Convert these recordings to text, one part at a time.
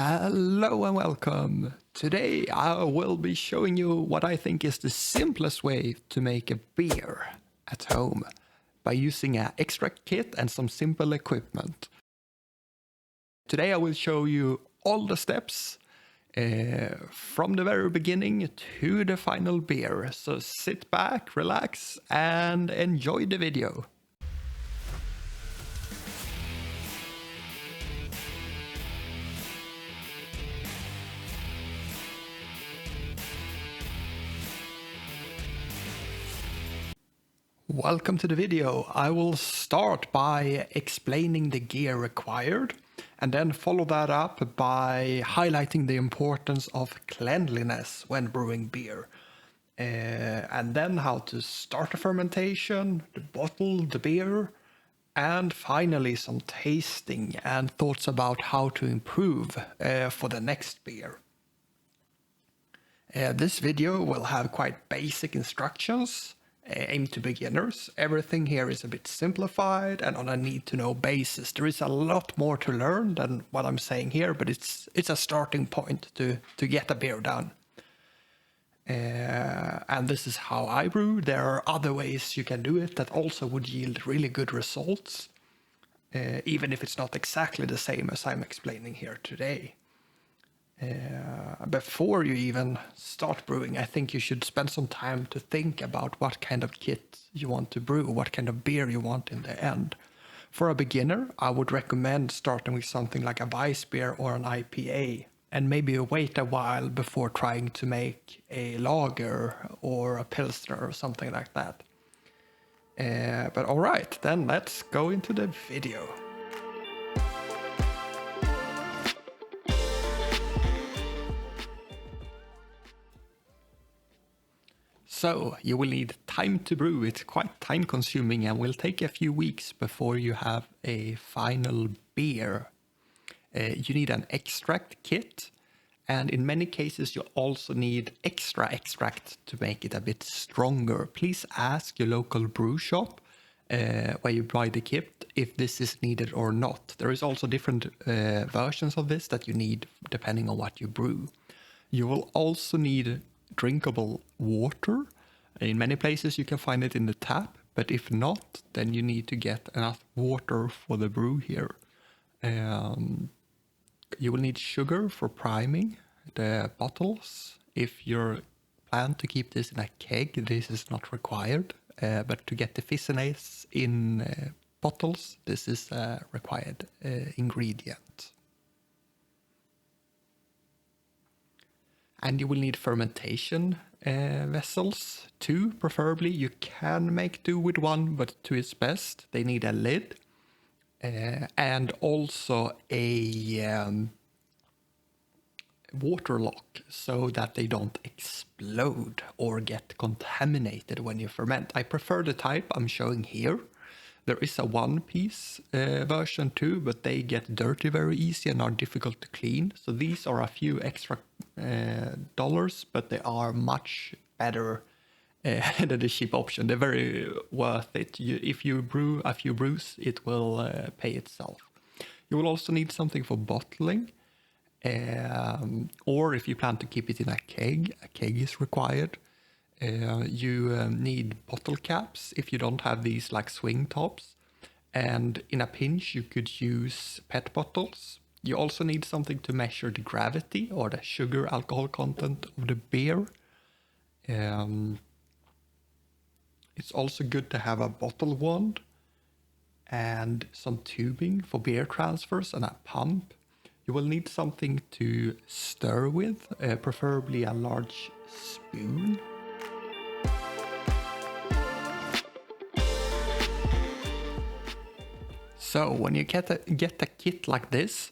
Hello and welcome. Today I will be showing you what I think is the simplest way to make a beer at home by using an extract kit and some simple equipment. Today I will show you all the steps from the very beginning to the final beer. So sit back, relax and enjoy the video. Welcome to the video. I will start by explaining the gear required and then follow that up by highlighting the importance of cleanliness when brewing beer. And then how to start a fermentation, the bottle, the beer, and finally some tasting and thoughts about how to improve for the next beer. This video will have quite basic instructions aimed to beginners. Everything here is a bit simplified and on a need-to-know basis. There is a lot more to learn than what I'm saying here, but it's a starting point to get a beer done. And this is how I brew. There are other ways you can do it that also would yield really good results, even if it's not exactly the same as I'm explaining here today. Before you even start brewing, I think you should spend some time to think about what kind of kit you want to brew, what kind of beer you want in the end. For a beginner, I would recommend starting with something like a Weiss beer or an IPA, and maybe wait a while before trying to make a lager or a pilsner or something like that. But alright, then let's go into the video. So, you will need time to brew. It's quite time consuming and will take a few weeks before you have a final beer. You need an extract kit, and in many cases you also need extra extract to make it a bit stronger. Please ask your local brew shop where you buy the kit if this is needed or not. There is also different versions of this that you need depending on what you brew. You will also need drinkable water. In many places you can find it in the tap, but if not, then you need to get enough water for the brew here. You will need sugar for priming the bottles. If you plan to keep this in a keg, this is not required, but to get the fizziness in bottles, this is a required ingredient. And you will need fermentation vessels, 2 preferably. You can make do with 1, but 2 is best. They need a lid and also a water lock so that they don't explode or get contaminated when you ferment. I prefer the type I'm showing here. There is a one-piece version too, but they get dirty very easy and are difficult to clean. So these are a few extra dollars, but they are much better than the cheap option. They're very worth it. If you brew a few brews, it will pay itself. You will also need something for bottling, or if you plan to keep it in a keg is required. You need bottle caps if you don't have these like swing tops, and in a pinch you could use PET bottles. You also need something to measure the gravity or the sugar alcohol content of the beer. It's also good to have a bottle wand and some tubing for beer transfers and a pump. You will need something to stir with, preferably a large spoon. So when you get a kit like this,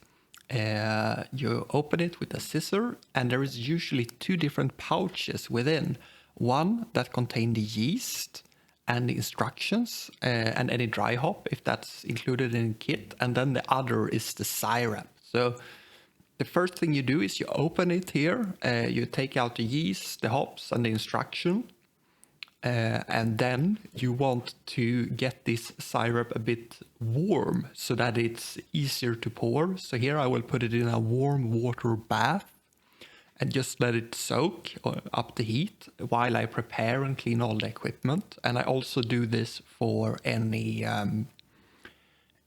you open it with a scissor, and there is usually 2 different pouches within. One that contain the yeast and the instructions and any dry hop if that's included in the kit, and then the other is the syrup. So the first thing you do is you open it here, you take out the yeast, the hops and the instruction. And then you want to get this syrup a bit warm so that it's easier to pour. So here I will put it in a warm water bath and just let it soak up the heat while I prepare and clean all the equipment. And I also do this for any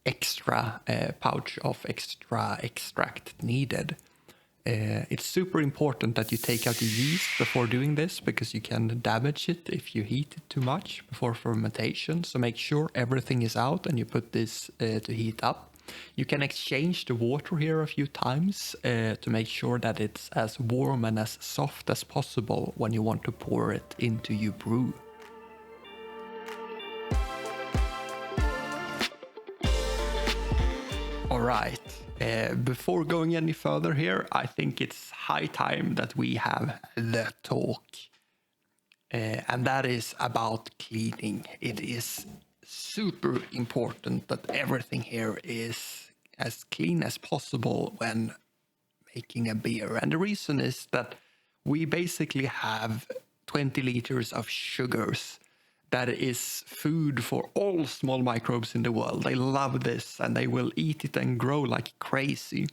extra pouch of extra extract needed. It's super important that you take out the yeast before doing this because you can damage it if you heat it too much before fermentation. So make sure everything is out and you put this to heat up. You can exchange the water here a few times to make sure that it's as warm and as soft as possible when you want to pour it into your brew. All right. Before going any further here, I think it's high time that we have the talk. And that is about cleaning. It is super important that everything here is as clean as possible when making a beer. And the reason is that we basically have 20 liters of sugars. That is food for all small microbes in the world. They love this and they will eat it and grow like crazy.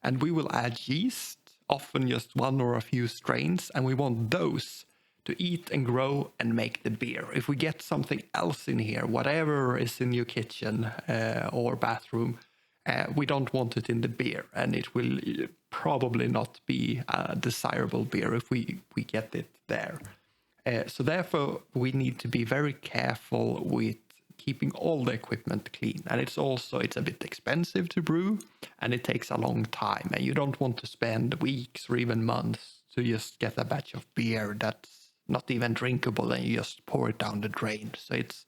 And we will add yeast, often just one or a few strains, and we want those to eat and grow and make the beer. If we get something else in here, whatever is in your kitchen or bathroom, we don't want it in the beer, and it will probably not be a desirable beer if we get it there. So therefore, we need to be very careful with keeping all the equipment clean. And it's a bit expensive to brew, and it takes a long time. And you don't want to spend weeks or even months to just get a batch of beer that's not even drinkable and you just pour it down the drain. So it's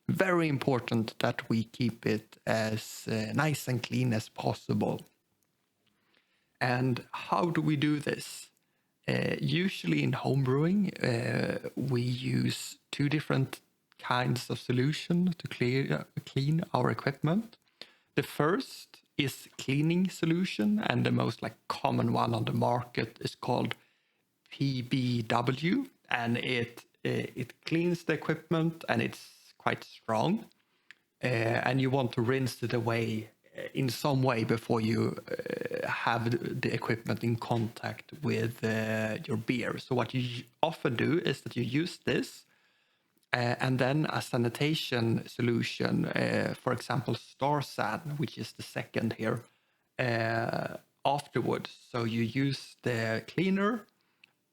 very important that we keep it as nice and clean as possible. And how do we do this? Usually in homebrewing, we use two different kinds of solution to clean our equipment. The first is cleaning solution, and the most common one on the market is called PBW, and it cleans the equipment and it's quite strong. And you want to rinse it away in some way before you have the equipment in contact with your beer. So what you often do is that you use this and then a sanitation solution, for example, Star San, which is the second here, afterwards. So you use the cleaner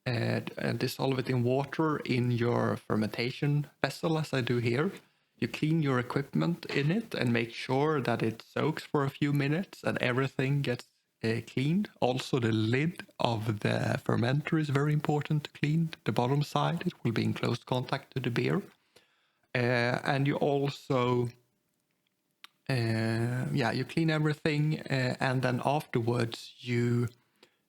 and dissolve it in water in your fermentation vessel, as I do here. You clean your equipment in it and make sure that it soaks for a few minutes and everything gets cleaned. Also, the lid of the fermenter is very important to clean. The bottom side, it will be in close contact to the beer. And you also, you clean everything and then afterwards you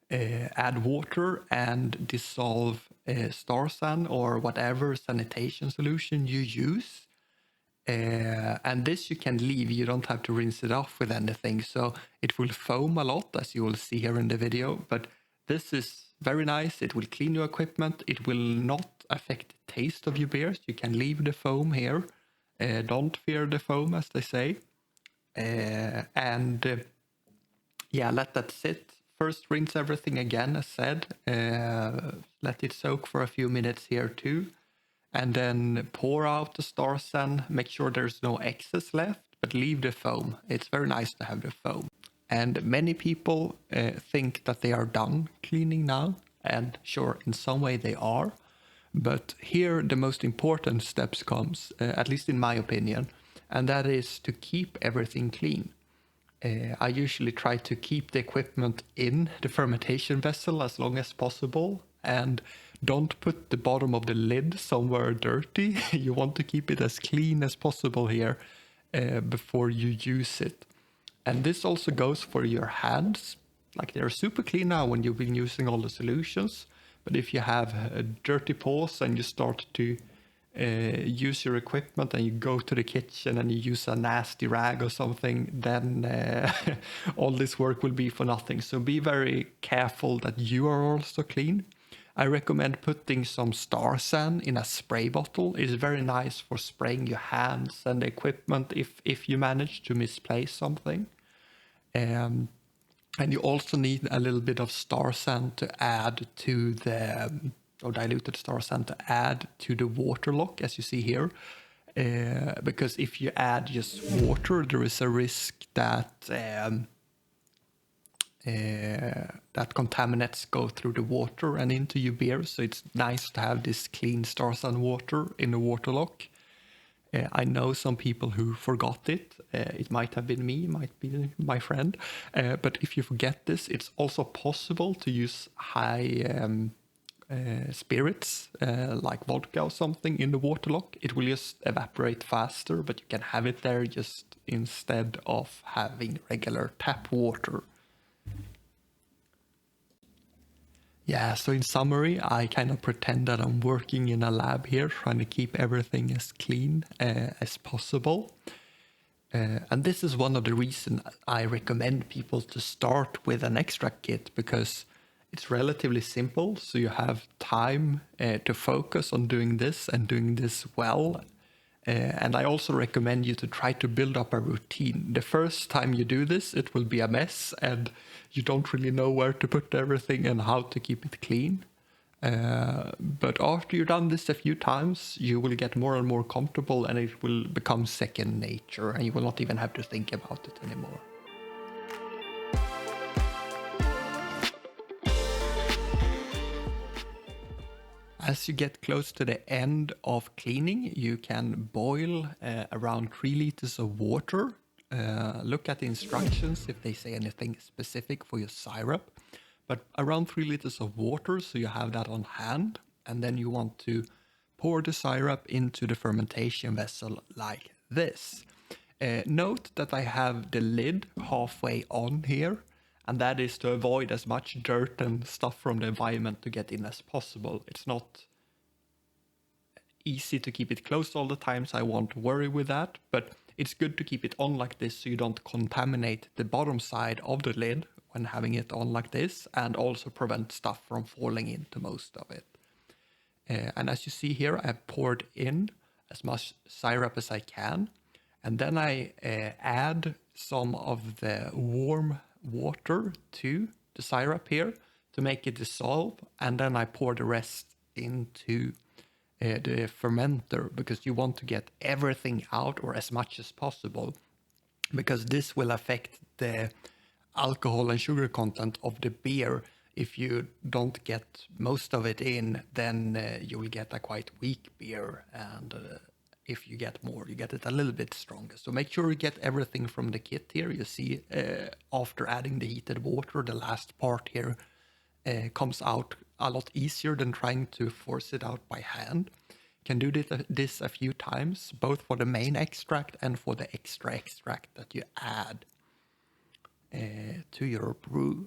add water and dissolve Star San or whatever sanitation solution you use. And this you can leave, you don't have to rinse it off with anything, so it will foam a lot, as you will see here in the video, but this is very nice. It will clean your equipment, it will not affect the taste of your beers. You can leave the foam here, don't fear the foam, as they say, and let that sit. First rinse everything again, as said, let it soak for a few minutes here too. And then pour out the Star San, make sure there's no excess left, but leave the foam. It's very nice to have the foam. And many people think that they are done cleaning now, and sure, in some way they are. But here the most important steps comes, at least in my opinion, and that is to keep everything clean. I usually try to keep the equipment in the fermentation vessel as long as possible, and don't put the bottom of the lid somewhere dirty. You want to keep it as clean as possible here before you use it. And this also goes for your hands. Like, they're super clean now when you've been using all the solutions. But if you have dirty paws and you start to use your equipment and you go to the kitchen and you use a nasty rag or something, then all this work will be for nothing. So be very careful that you are also clean. I recommend putting some star san in a spray bottle. It's very nice for spraying your hands and equipment if you manage to misplace something. And you also need a little bit of star san to add to the, or diluted star san to add to the water lock, as you see here. Because if you add just water, there is a risk that that contaminants go through the water and into your beer. So it's nice to have this clean star san water in the water lock. I know some people who forgot it. It might have been me, might be my friend. But if you forget this, it's also possible to use high spirits like vodka or something in the water lock. It will just evaporate faster, but you can have it there just instead of having regular tap water. Yeah, so in summary, I kind of pretend that I'm working in a lab here, trying to keep everything as clean as possible. And this is one of the reasons I recommend people to start with an extract kit, because it's relatively simple, so you have time to focus on doing this and doing this well. And I also recommend you to try to build up a routine. The first time you do this, it will be a mess and you don't really know where to put everything and how to keep it clean. But after you've done this a few times, you will get more and more comfortable and it will become second nature and you will not even have to think about it anymore. As you get close to the end of cleaning, you can boil around 3 liters of water. Look at the instructions if they say anything specific for your syrup. But around 3 liters of water, so you have that on hand. And then you want to pour the syrup into the fermentation vessel like this. Note that I have the lid halfway on here. And that is to avoid as much dirt and stuff from the environment to get in as possible. It's not easy to keep it closed all the time, so I won't worry with that. But it's good to keep it on like this so you don't contaminate the bottom side of the lid when having it on like this, and also prevent stuff from falling into most of it. And as you see here, I've poured in as much syrup as I can. And then I add some of the warm water to the syrup here to make it dissolve, and then I pour the rest into the fermenter, because you want to get everything out, or as much as possible, because this will affect the alcohol and sugar content of the beer. If you don't get most of it in, then you will get a quite weak beer, and if you get more, you get it a little bit stronger. So make sure you get everything from the kit here. You see, after adding the heated water, the last part here comes out a lot easier than trying to force it out by hand. You can do this a few times, both for the main extract and for the extra extract that you add to your brew.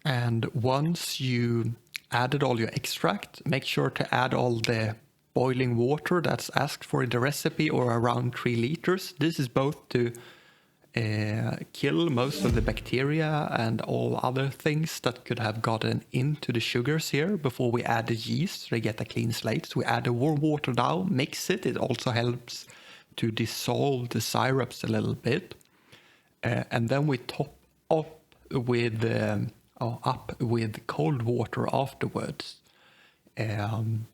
And once you added all your extract, make sure to add all the boiling water that's asked for in the recipe, or around 3 liters. This is both to kill most of the bacteria and all other things that could have gotten into the sugars here before we add the yeast, so they get a clean slate. So we add the warm water now, mix it. It also helps to dissolve the syrups a little bit. And then we top up with cold water afterwards. And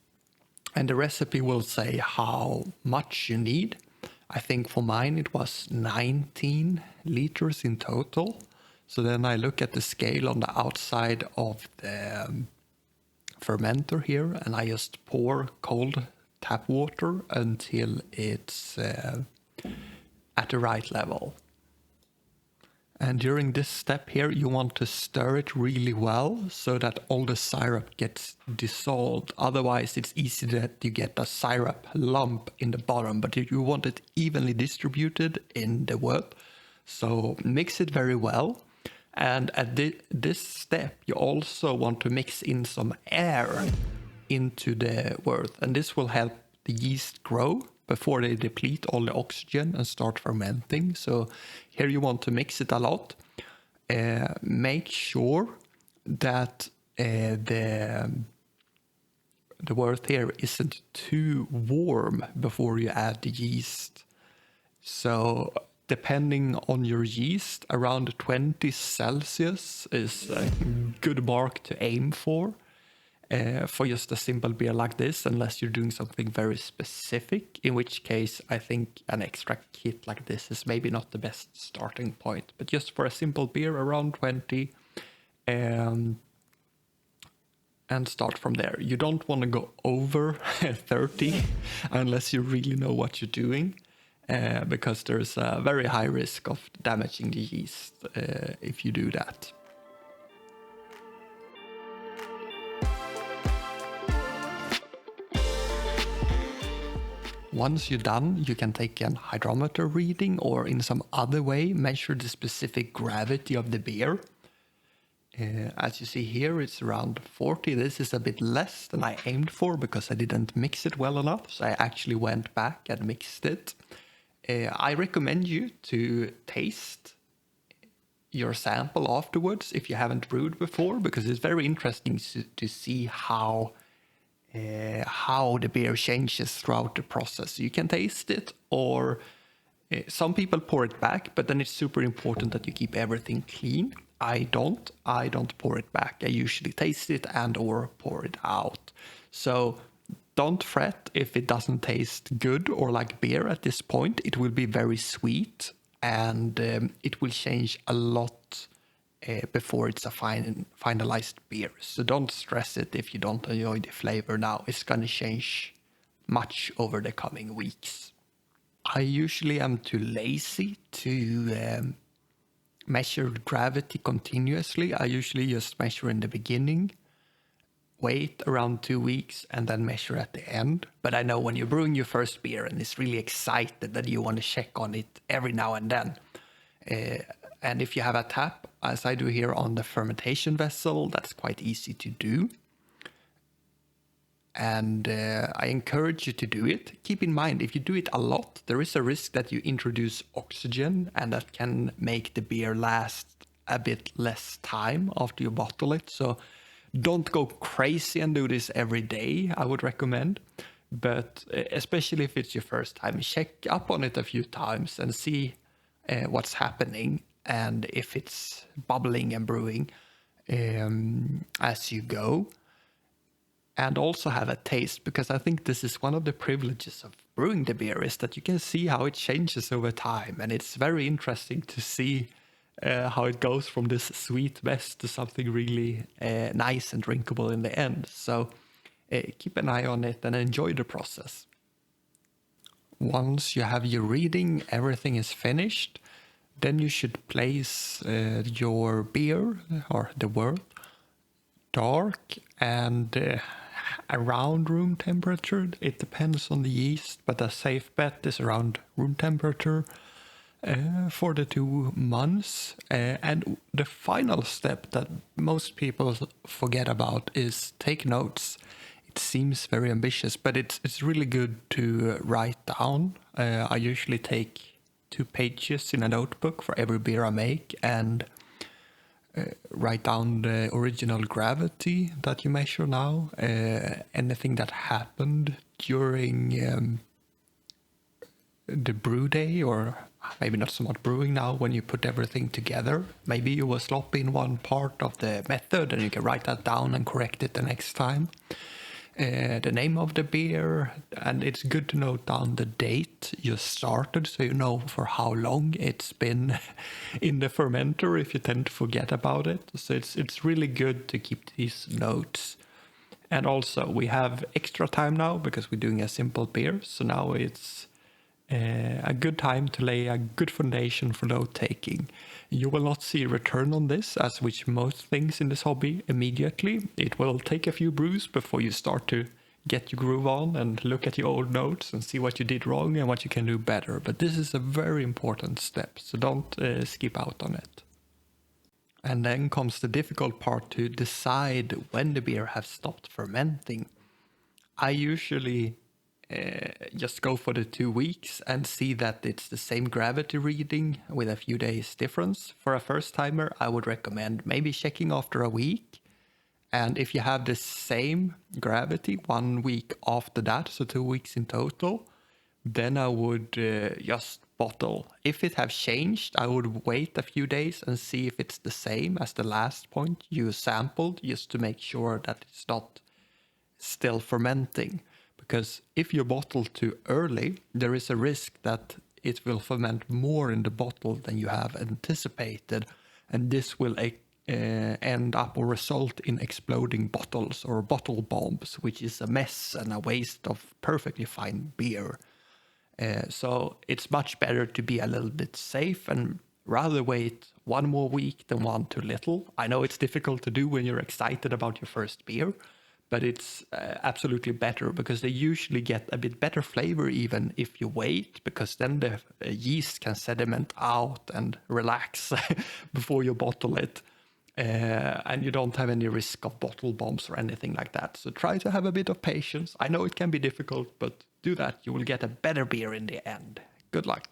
the recipe will say how much you need. I think for mine it was 19 liters in total. So then I look at the scale on the outside of the fermenter here, and I just pour cold tap water until it's at the right level. And during this step here, you want to stir it really well so that all the syrup gets dissolved. Otherwise, it's easy that you get a syrup lump in the bottom, but you want it evenly distributed in the wort. So mix it very well. And at this step, you also want to mix in some air into the wort. And this will help the yeast grow before they deplete all the oxygen and start fermenting. So here you want to mix it a lot. Make sure that the wort here isn't too warm before you add the yeast. So depending on your yeast, around 20 Celsius is a good mark to aim for just a simple beer like this, unless you're doing something very specific, in which case I think an extract kit like this is maybe not the best starting point. But just for a simple beer, around 20, and start from there. You don't want to go over 30 unless you really know what you're doing, because there's a very high risk of damaging the yeast if you do that. Once you're done, you can take an hydrometer reading or in some other way measure the specific gravity of the beer. As you see here, it's around 40. This is a bit less than I aimed for because I didn't mix it well enough. So I actually went back and mixed it. I recommend you to taste your sample afterwards if you haven't brewed before, because it's very interesting to see how the beer changes throughout the process. You can taste it, or some people pour it back, but then it's super important that you keep everything clean. I don't pour it back. I usually taste it and or pour it out. So don't fret if it doesn't taste good or like beer at this point. It will be very sweet, and it will change a lot before it's a finalized beer. So don't stress it if you don't enjoy the flavor now. It's going to change much over the coming weeks. I usually am too lazy to measure gravity continuously. I usually just measure in the beginning, wait around 2 weeks, and then measure at the end. But I know when you're brewing your first beer and it's really excited that you want to check on it every now and then. And if you have a tap, as I do here on the fermentation vessel, that's quite easy to do. And I encourage you to do it. Keep in mind, if you do it a lot, there is a risk that you introduce oxygen, and that can make the beer last a bit less time after you bottle it. So don't go crazy and do this every day, I would recommend. But especially if it's your first time, check up on it a few times and see what's happening, and if it's bubbling and brewing as you go. And also have a taste, because I think this is one of the privileges of brewing the beer, is that you can see how it changes over time. And it's very interesting to see how it goes from this sweet mess to something really nice and drinkable in the end. So keep an eye on it and enjoy the process. Once you have your reading, everything is finished, then you should place your beer or the wort dark and around room temperature. It depends on the yeast, but a safe bet is around room temperature for the 2 months. And the final step that most people forget about is take notes. It seems very ambitious, but it's really good to write down. I usually take 2 pages in a notebook for every beer I make, and write down the original gravity that you measure now, anything that happened during the brew day, or maybe not so much brewing now when you put everything together. Maybe you were sloppy in one part of the method, and you can write that down and correct it the next time. The name of the beer, and it's good to note down the date you started, so you know for how long it's been in the fermenter if you tend to forget about it. So it's really good to keep these notes. And also we have extra time now because we're doing a simple beer, so now it's a good time to lay a good foundation for note taking. You will not see a return on this, as with most things in this hobby, immediately. It will take a few brews before you start to get your groove on and look at your old notes and see what you did wrong and what you can do better. But this is a very important step, so don't skip out on it. And then comes the difficult part, to decide when the beer has stopped fermenting. I usually just go for the 2 weeks and see that it's the same gravity reading with a few days difference. For a first timer, I would recommend maybe checking after a week. And if you have the same gravity 1 week after that, so 2 weeks in total, then I would just bottle. If it have changed, I would wait a few days and see if it's the same as the last point you sampled, just to make sure that it's not still fermenting. Because if you bottle too early, there is a risk that it will ferment more in the bottle than you have anticipated, and this will end up or result in exploding bottles or bottle bombs, which is a mess and a waste of perfectly fine beer. So it's much better to be a little bit safe and rather wait 1 more week than one too little. I know it's difficult to do when you're excited about your first beer, but it's absolutely better because they usually get a bit better flavor even if you wait, because then the yeast can sediment out and relax before you bottle it. And you don't have any risk of bottle bombs or anything like that. So try to have a bit of patience. I know it can be difficult, but do that. You will get a better beer in the end. Good luck.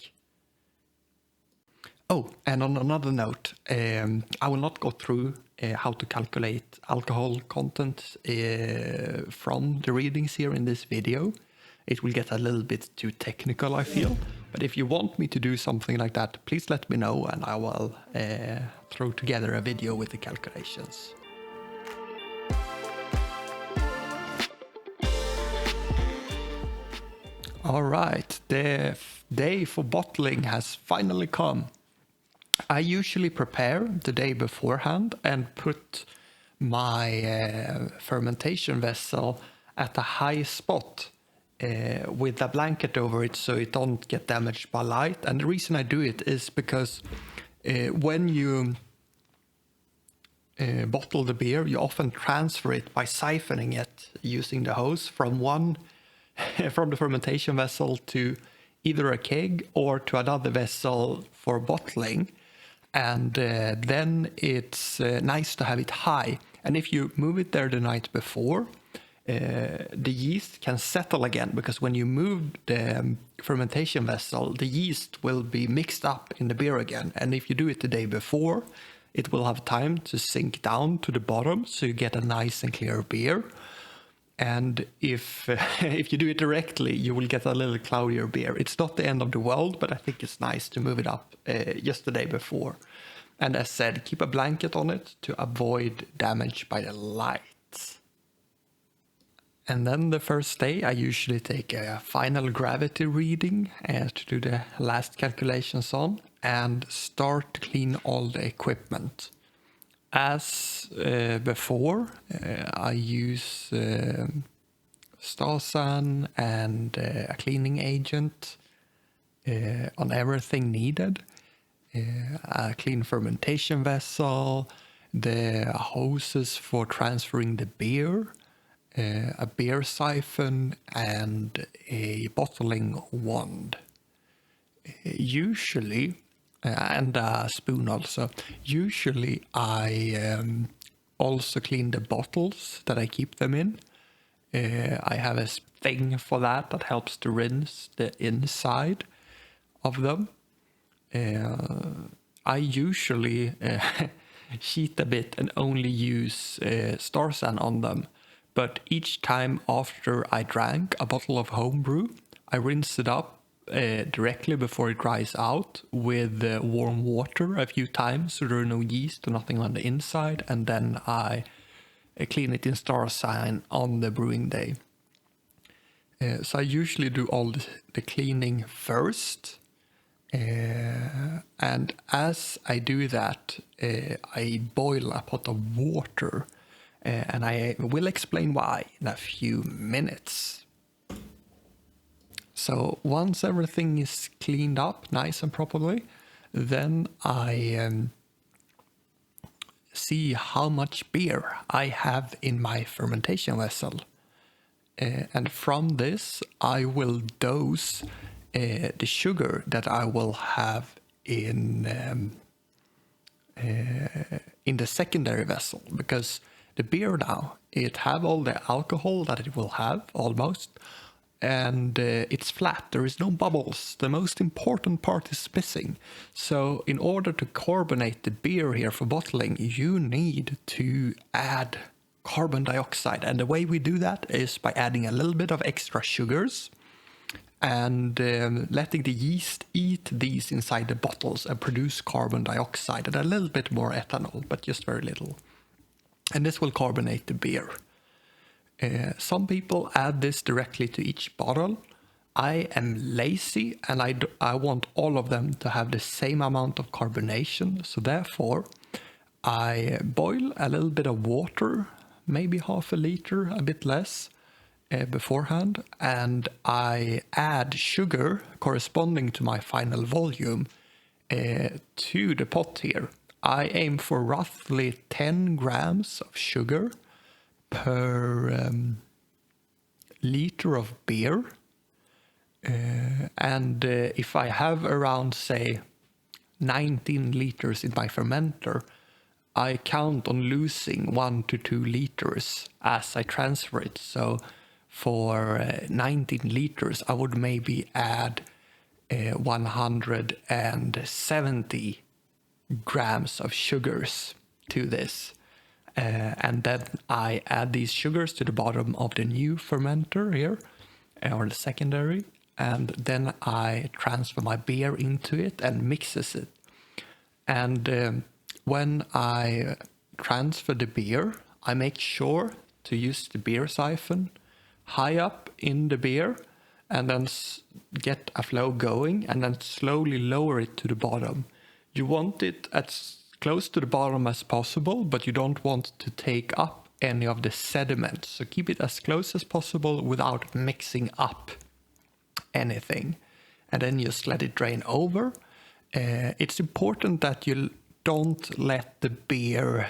Oh, and on another note, I will not go through how to calculate alcohol content from the readings here in this video. It will get a little bit too technical, I feel. But if you want me to do something like that, please let me know and I will throw together a video with the calculations. All right, the day for bottling has finally come. I usually prepare the day beforehand and put my fermentation vessel at a high spot with a blanket over it so it don't get damaged by light. And the reason I do it is because when you bottle the beer, you often transfer it by siphoning it using the hose from from the fermentation vessel to either a keg or to another vessel for bottling. And then it's nice to have it high. And if you move it there the night before, the yeast can settle again, because when you move the fermentation vessel, the yeast will be mixed up in the beer again. And if you do it the day before, it will have time to sink down to the bottom, so you get a nice and clear beer. And if you do it directly, you will get a little cloudier beer. It's not the end of the world, but I think it's nice to move it up just the day before. And as said, keep a blanket on it to avoid damage by the light. And then the first day, I usually take a final gravity reading to do the last calculations on and start to clean all the equipment. As before, I use Starsan and a cleaning agent on everything needed. A clean fermentation vessel, the hoses for transferring the beer, a beer siphon, and a bottling wand. Usually, and a spoon also. Usually I also clean the bottles that I keep them in. I have a thing for that helps to rinse the inside of them. I usually cheat a bit and only use Starsan on them. But each time after I drank a bottle of homebrew, I rinse it up directly before it dries out with warm water a few times so there are no yeast or nothing on the inside, and then I clean it in Starsan on the brewing day. So I usually do all the cleaning first, and as I do that, I boil a pot of water, and I will explain why in a few minutes. So once everything is cleaned up nice and properly, then I see how much beer I have in my fermentation vessel. And from this, I will dose the sugar that I will have in the secondary vessel, because the beer now, it have all the alcohol that it will have almost, and it's flat. There is no bubbles. The most important part is missing. So in order to carbonate the beer here for bottling, you need to add carbon dioxide. And the way we do that is by adding a little bit of extra sugars and letting the yeast eat these inside the bottles and produce carbon dioxide and a little bit more ethanol, but just very little. And this will carbonate the beer. Some people add this directly to each bottle. I am lazy and I want all of them to have the same amount of carbonation. So therefore, I boil a little bit of water, maybe half a liter, a bit less, beforehand, and I add sugar corresponding to my final volume to the pot here. I aim for roughly 10 grams of sugar per liter of beer. And if I have around, say, 19 liters in my fermenter, I count on losing 1 to 2 liters as I transfer it. So for 19 liters, I would maybe add 170 grams of sugars to this. And then I add these sugars to the bottom of the new fermenter here, or the secondary, and then I transfer my beer into it and mixes it. And when I transfer the beer, I make sure to use the beer siphon high up in the beer and then get a flow going and then slowly lower it to the bottom. You want it as close to the bottom as possible, but you don't want to take up any of the sediment. So keep it as close as possible without mixing up anything. And then just let it drain over. It's important that you don't let the beer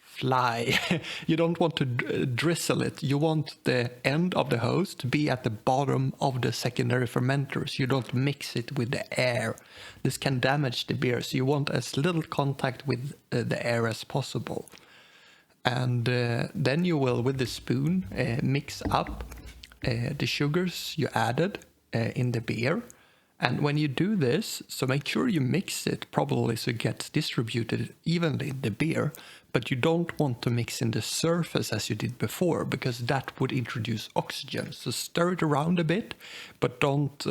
fly. You don't want to drizzle it. You want the end of the hose to be at the bottom of the secondary fermenters. You don't mix it with the air. This can damage the beer. So you want as little contact with the air as possible. And then you will, with the spoon, mix up the sugars you added in the beer. And when you do this, so make sure you mix it probably so it gets distributed evenly in the beer, but you don't want to mix in the surface as you did before, because that would introduce oxygen. So stir it around a bit, but don't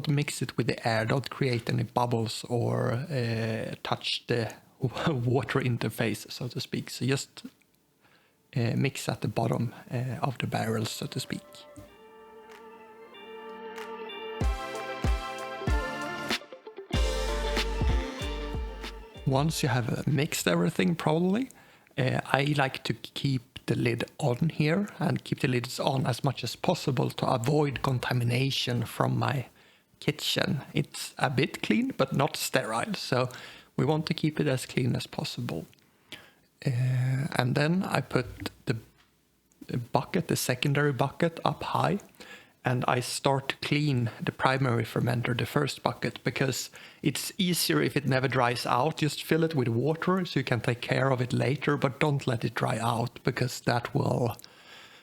mix it with the air. Don't create any bubbles or touch the water interface, so to speak. So just mix at the bottom of the barrel, so to speak. Once you have mixed everything probably, I like to keep the lid on here and keep the lids on as much as possible to avoid contamination from my kitchen. It's a bit clean, but not sterile, so we want to keep it as clean as possible. And then I put the bucket, the secondary bucket, up high, and I start to clean the primary fermenter, the first bucket, because it's easier if it never dries out. Just fill it with water so you can take care of it later, but don't let it dry out because that will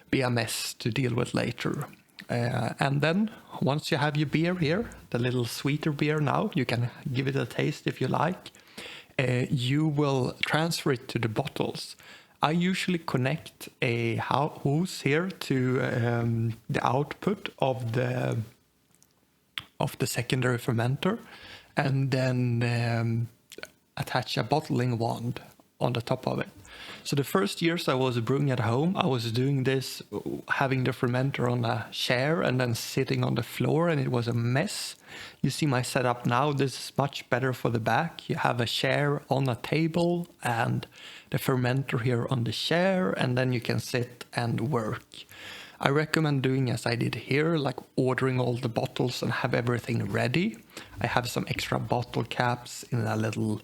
be a mess to deal with later. And then once you have your beer here, the little sweeter beer now, you can give it a taste if you like. You will transfer it to the bottles. I usually connect a hose here to the output of the secondary fermenter, and then attach a bottling wand on the top of it. So the first years I was brewing at home, I was doing this, having the fermenter on a chair and then sitting on the floor, and it was a mess. You see my setup now, this is much better for the back. You have a chair on a table and the fermenter here on the chair, and then you can sit and work. I recommend doing as I did here, like ordering all the bottles and have everything ready. I have some extra bottle caps in a little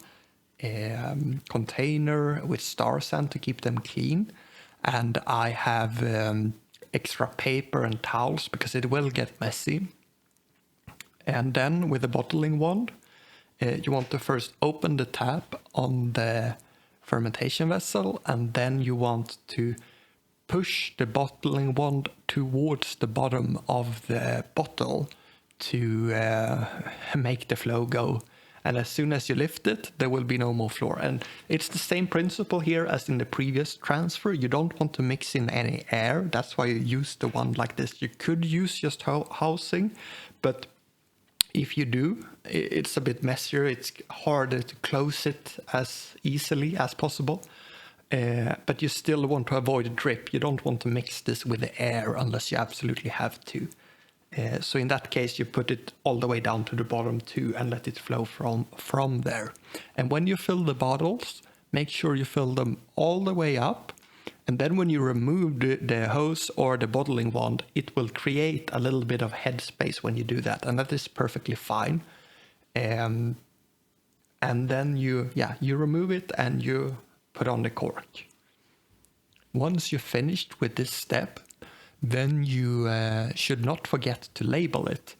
container with star sand to keep them clean, and I have extra paper and towels because it will get messy. And then with the bottling wand, you want to first open the tap on the fermentation vessel, and then you want to push the bottling wand towards the bottom of the bottle to make the flow go. And as soon as you lift it, there will be no more floor. And it's the same principle here as in the previous transfer. You don't want to mix in any air. That's why you use the wand like this. You could use just housing, but if you do, it's a bit messier. It's harder to close it as easily as possible. But you still want to avoid a drip. You don't want to mix this with the air unless you absolutely have to. So in that case, you put it all the way down to the bottom too and let it flow from there. And when you fill the bottles, make sure you fill them all the way up. And then when you remove the hose or the bottling wand, it will create a little bit of headspace when you do that. And that is perfectly fine. And then you remove it and you put on the cork. Once you're finished with this step, then you should not forget to label it.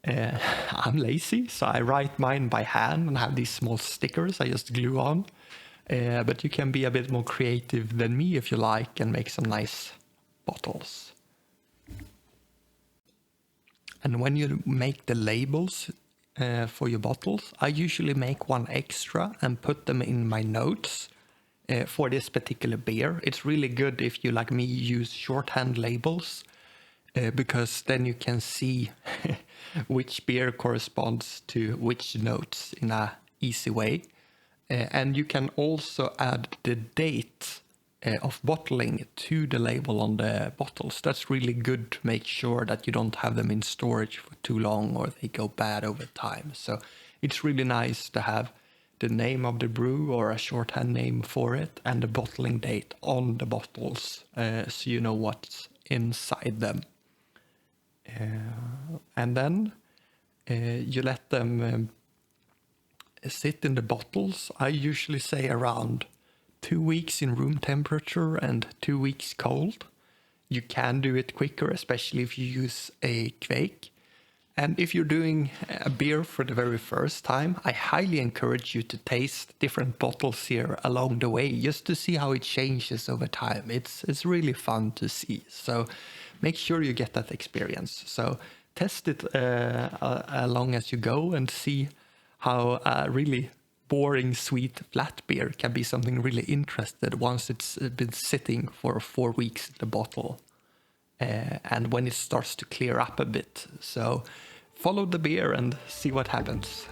I'm lazy, so I write mine by hand and have these small stickers I just glue on. But you can be a bit more creative than me if you like and make some nice bottles. And when you make the labels for your bottles, I usually make one extra and put them in my notes for this particular beer. It's really good if you, like me, use shorthand labels because then you can see which beer corresponds to which notes in a easy way. And you can also add the date of bottling to the label on the bottles. That's really good to make sure that you don't have them in storage for too long or they go bad over time. So it's really nice to have the name of the brew or a shorthand name for it and the bottling date on the bottles so you know what's inside them. And then you let them sit in the bottles. I usually say around 2 weeks in room temperature and 2 weeks cold. You can do it quicker, especially if you use a quake. And if you're doing a beer for the very first time, I highly encourage you to taste different bottles here along the way, just to see how it changes over time. It's really fun to see. So make sure you get that experience. So test it along as you go and see how a really boring, sweet, flat beer can be something really interesting once it's been sitting for 4 weeks in the bottle. And when it starts to clear up a bit. So follow the beer and see what happens.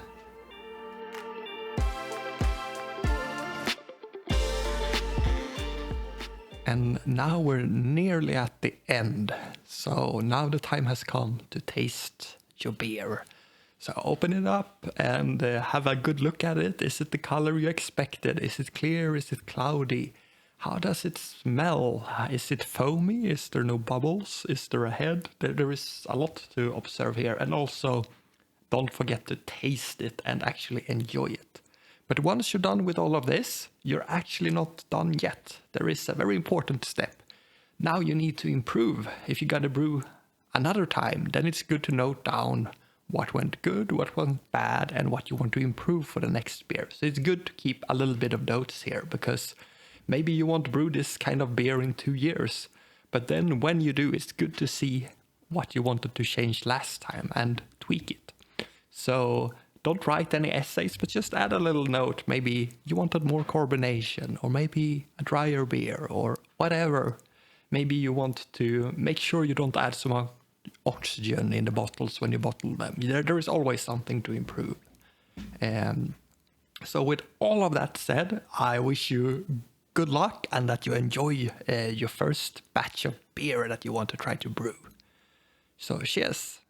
And now we're nearly at the end. So now the time has come to taste your beer. So open it up and have a good look at it. Is it the color you expected? Is it clear? Is it cloudy? How does it smell? Is it foamy? Is there no bubbles? Is there a head? There is a lot to observe here. And also, don't forget to taste it and actually enjoy it. But once you're done with all of this, you're actually not done yet. There is a very important step. Now you need to improve. If you gotta brew another time, then it's good to note down what went good, what went bad, and what you want to improve for the next beer. So it's good to keep a little bit of notes here because maybe you want to brew this kind of beer in 2 years, but then when you do, it's good to see what you wanted to change last time and tweak it. So don't write any essays, but just add a little note. Maybe you wanted more carbonation, or maybe a drier beer, or whatever. Maybe you want to make sure you don't add so much oxygen in the bottles when you bottle them. There is always something to improve. So with all of that said, I wish you good luck and that you enjoy your first batch of beer that you want to try to brew. So cheers!